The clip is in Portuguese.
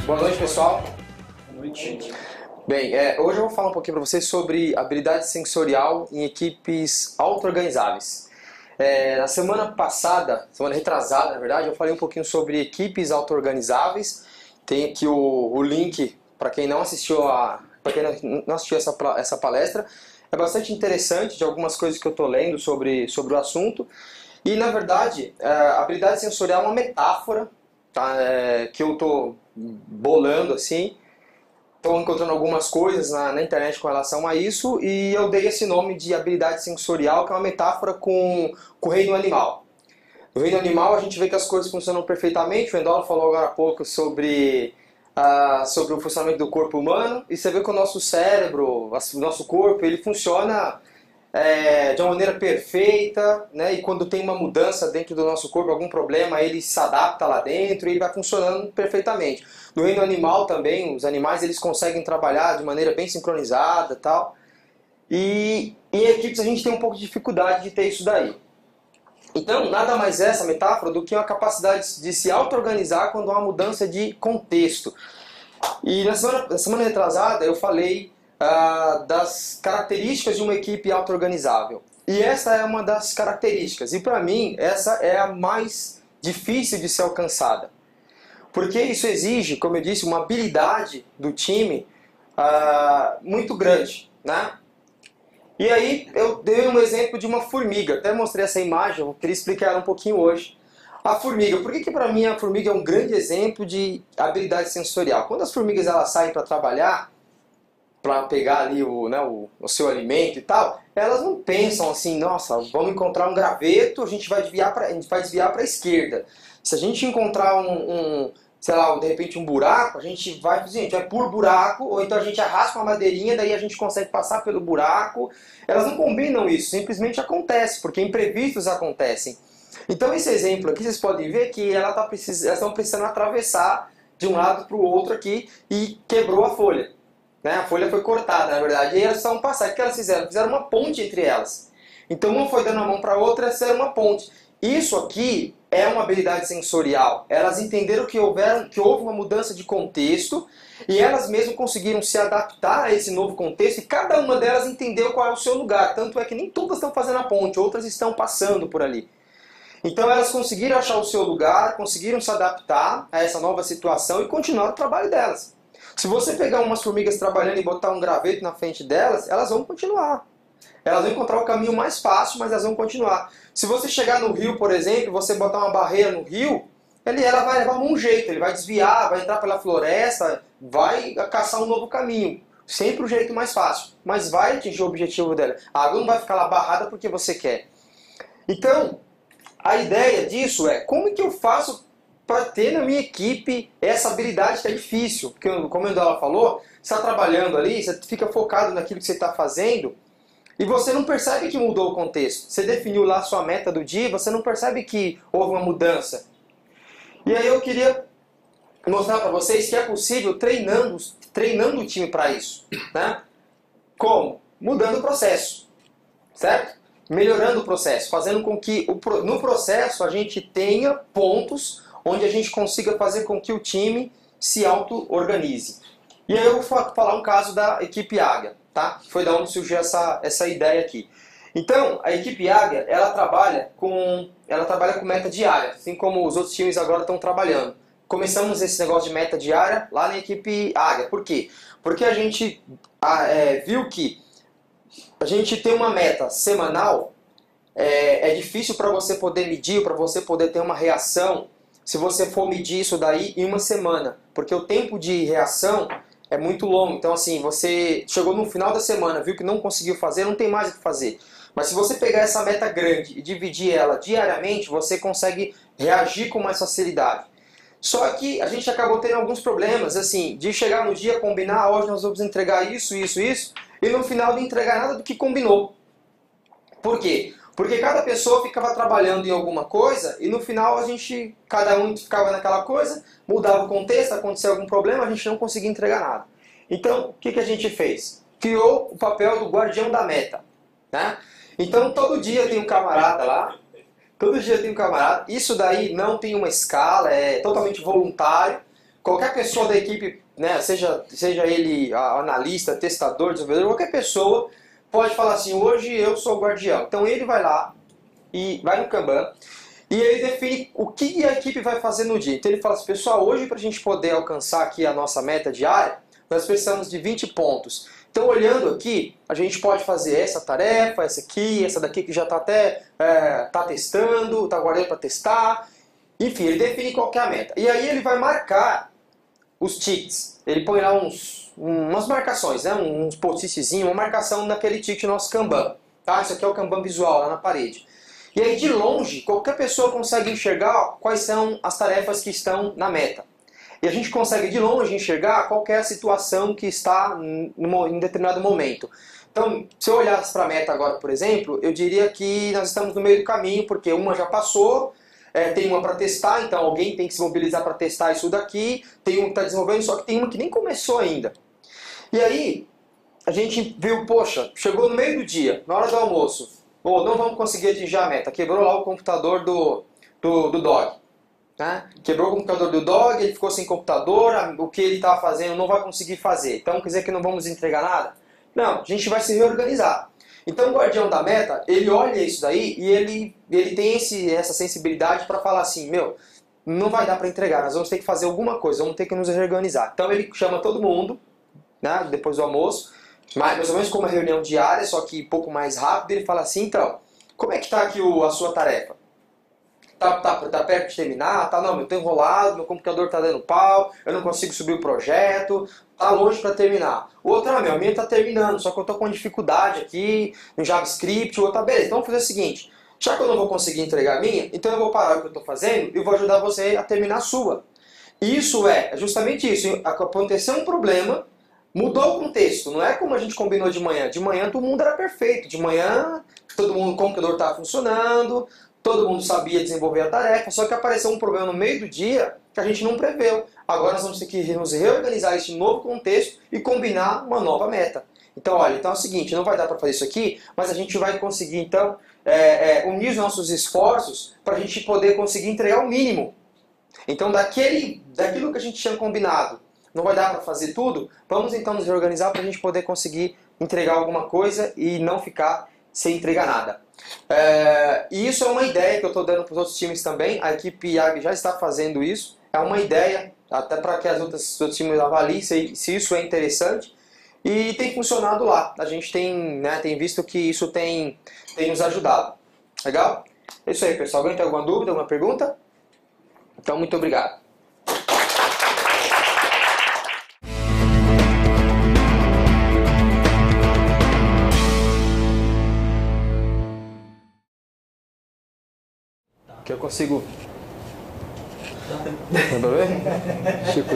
Boa noite, pessoal. Boa noite. Bem, hoje eu vou falar um pouquinho para vocês sobre habilidade sensorial em equipes auto-organizáveis. Na semana passada, semana retrasada, na verdade, eu falei um pouquinho sobre equipes auto-organizáveis. Tem aqui o link para quem não assistiu essa palestra. É bastante interessante de algumas coisas que eu estou lendo sobre o assunto. E, na verdade, a habilidade sensorial é uma metáfora, tá? Que eu estou bolando assim. Estou encontrando algumas coisas na internet com relação a isso e eu dei esse nome de habilidade sensorial, que é uma metáfora com o reino animal. No reino animal a gente vê que as coisas funcionam perfeitamente. O Vendola falou agora há pouco sobre o funcionamento do corpo humano, e você vê que o nosso cérebro, o nosso corpo, ele funciona de uma maneira perfeita, né? E quando tem uma mudança dentro do nosso corpo, algum problema, ele se adapta lá dentro e ele vai funcionando perfeitamente. No reino animal também, os animais eles conseguem trabalhar de maneira bem sincronizada e tal. E em equipes a gente tem um pouco de dificuldade de ter isso daí. Então, nada mais é essa metáfora do que uma capacidade de se auto-organizar quando há uma mudança de contexto. E na semana retrasada eu falei das características de uma equipe auto-organizável. E essa é uma das características. E para mim, essa é a mais difícil de ser alcançada. Porque isso exige, como eu disse, uma habilidade do time muito grande, né? E aí eu dei um exemplo de uma formiga. Até mostrei essa imagem, eu queria explicar ela um pouquinho hoje. A formiga. Por que para mim a formiga é um grande exemplo de habilidade sensorial? Quando as formigas elas saem para trabalhar, para pegar ali o seu alimento e tal, elas não pensam assim, nossa, vamos encontrar um graveto, a gente vai desviar para a esquerda. Se a gente encontrar sei lá, de repente um buraco, a gente vai por buraco, ou então a gente arrasta uma madeirinha, daí a gente consegue passar pelo buraco. Elas não combinam isso, simplesmente acontece, porque imprevistos acontecem. Então esse exemplo aqui, vocês podem ver que elas estão precisando atravessar de um lado para o outro aqui e quebrou a folha. Né? A folha foi cortada, na verdade, e elas são passar. O que elas fizeram? Fizeram uma ponte entre elas. Então uma foi dando a mão para a outra, essa era uma ponte. Isso aqui é uma habilidade sensorial. Elas entenderam que houve uma mudança de contexto e elas mesmas conseguiram se adaptar a esse novo contexto e cada uma delas entendeu qual é o seu lugar. Tanto é que nem todas estão fazendo a ponte, outras estão passando por ali. Então elas conseguiram achar o seu lugar, conseguiram se adaptar a essa nova situação e continuar o trabalho delas. Se você pegar umas formigas trabalhando e botar um graveto na frente delas, elas vão continuar. Elas vão encontrar o caminho mais fácil, mas elas vão continuar. Se você chegar no rio, por exemplo, você botar uma barreira no rio, ela vai levar um jeito, ele vai desviar, vai entrar pela floresta, vai caçar um novo caminho. Sempre o jeito mais fácil, mas vai atingir o objetivo dela. A água não vai ficar lá barrada porque você quer. Então, a ideia disso é, como que eu faço para ter na minha equipe essa habilidade que é difícil? Porque, como a Andela falou, você está trabalhando ali, você fica focado naquilo que você está fazendo, e você não percebe que mudou o contexto. Você definiu lá a sua meta do dia, você não percebe que houve uma mudança. E aí eu queria mostrar para vocês que é possível treinando o time para isso. Né? Como? Mudando o processo. Certo? Melhorando o processo. Fazendo com que no processo a gente tenha pontos onde a gente consiga fazer com que o time se auto-organize. E aí eu vou falar um caso da equipe Águia. Tá? Foi da onde surgiu essa ideia aqui. Então, a equipe Águia, ela trabalha com meta diária, assim como os outros times agora estão trabalhando. Começamos esse negócio de meta diária lá na equipe Águia. Por quê? Porque a gente viu que a gente tem uma meta semanal, é difícil para você poder medir, para você poder ter uma reação, se você for medir isso daí em uma semana. Porque o tempo de reação é muito longo. Então, assim, você chegou no final da semana, viu que não conseguiu fazer, não tem mais o que fazer. Mas se você pegar essa meta grande e dividir ela diariamente, você consegue reagir com mais facilidade. Só que a gente acabou tendo alguns problemas, assim, de chegar no dia, combinar, hoje nós vamos entregar isso, isso, isso, e no final não entregar nada do que combinou. Por quê? Porque cada pessoa ficava trabalhando em alguma coisa e no final cada um ficava naquela coisa, mudava o contexto, acontecia algum problema, a gente não conseguia entregar nada. Então, o que a gente fez? Criou o papel do guardião da meta. Né? Então, todo dia tem um camarada lá, isso daí não tem uma escala, é totalmente voluntário. qualquer pessoa da equipe, né, seja ele analista, testador, desenvolvedor, qualquer pessoa pode falar assim, hoje eu sou o guardião. Então ele vai lá e vai no Kanban e ele define o que a equipe vai fazer no dia. Então ele fala assim, pessoal, hoje para a gente poder alcançar aqui a nossa meta diária, nós precisamos de 20 pontos. Então olhando aqui, a gente pode fazer essa tarefa, essa daqui que já está até tá testando, está guardando para testar. Enfim, ele define qual que é a meta. E aí ele vai marcar os tickets. Ele põe lá umas marcações, né? Uns post-itzinhos, uma marcação naquele ticket nosso Kanban. Tá? Isso aqui é o Kanban visual lá na parede. E aí de longe, qualquer pessoa consegue enxergar quais são as tarefas que estão na meta. E a gente consegue de longe enxergar qual que é a situação que está em determinado momento. Então, se eu olhasse para a meta agora, por exemplo, eu diria que nós estamos no meio do caminho, porque uma já passou, tem uma para testar, então alguém tem que se mobilizar para testar isso daqui, tem um que está desenvolvendo, só que tem uma que nem começou ainda. E aí, a gente viu, poxa, chegou no meio do dia, na hora do almoço, não vamos conseguir atingir a meta, quebrou lá o computador do dog. Né? Quebrou o computador do dog, ele ficou sem computador, o que ele estava fazendo não vai conseguir fazer. Então quer dizer que não vamos entregar nada? Não, a gente vai se reorganizar. Então o guardião da meta, ele olha isso daí e ele tem essa sensibilidade para falar assim, não vai dar para entregar, nós vamos ter que fazer alguma coisa, vamos ter que nos reorganizar. Então ele chama todo mundo, né, depois do almoço, mais ou menos como uma reunião diária, só que um pouco mais rápido, ele fala assim, então, como é que está aqui a sua tarefa? Tá perto de terminar? Não, eu tô enrolado, meu computador tá dando pau, eu não consigo subir o projeto, tá longe para terminar. O outro, a minha tá terminando, só que eu tô com dificuldade aqui no JavaScript, o outro, beleza, então vamos fazer o seguinte, já que eu não vou conseguir entregar a minha, então eu vou parar o que eu tô fazendo e vou ajudar você a terminar a sua. Isso é justamente isso, aconteceu um problema, mudou o contexto, não é como a gente combinou de manhã todo mundo era perfeito, de manhã todo mundo, o computador estava funcionando, todo mundo sabia desenvolver a tarefa, só que apareceu um problema no meio do dia que a gente não preveu. Agora nós vamos ter que nos reorganizar esse novo contexto e combinar uma nova meta. Então, olha, então é o seguinte, não vai dar para fazer isso aqui, mas a gente vai conseguir, então, unir os nossos esforços para a gente poder conseguir entregar o mínimo. Então, daquilo que a gente tinha combinado, não vai dar para fazer tudo, vamos então nos reorganizar para a gente poder conseguir entregar alguma coisa e não ficar sem entregar nada. E isso é uma ideia que eu estou dando para os outros times também, a equipe IAG já está fazendo isso, é uma ideia até para que os outros times avaliem se isso é interessante e tem funcionado lá. A gente tem visto que isso tem nos ajudado. Legal? É isso aí, pessoal. Alguém tem alguma dúvida, alguma pergunta? Então, muito obrigado. Que eu consigo... Dá pra ver? Chico,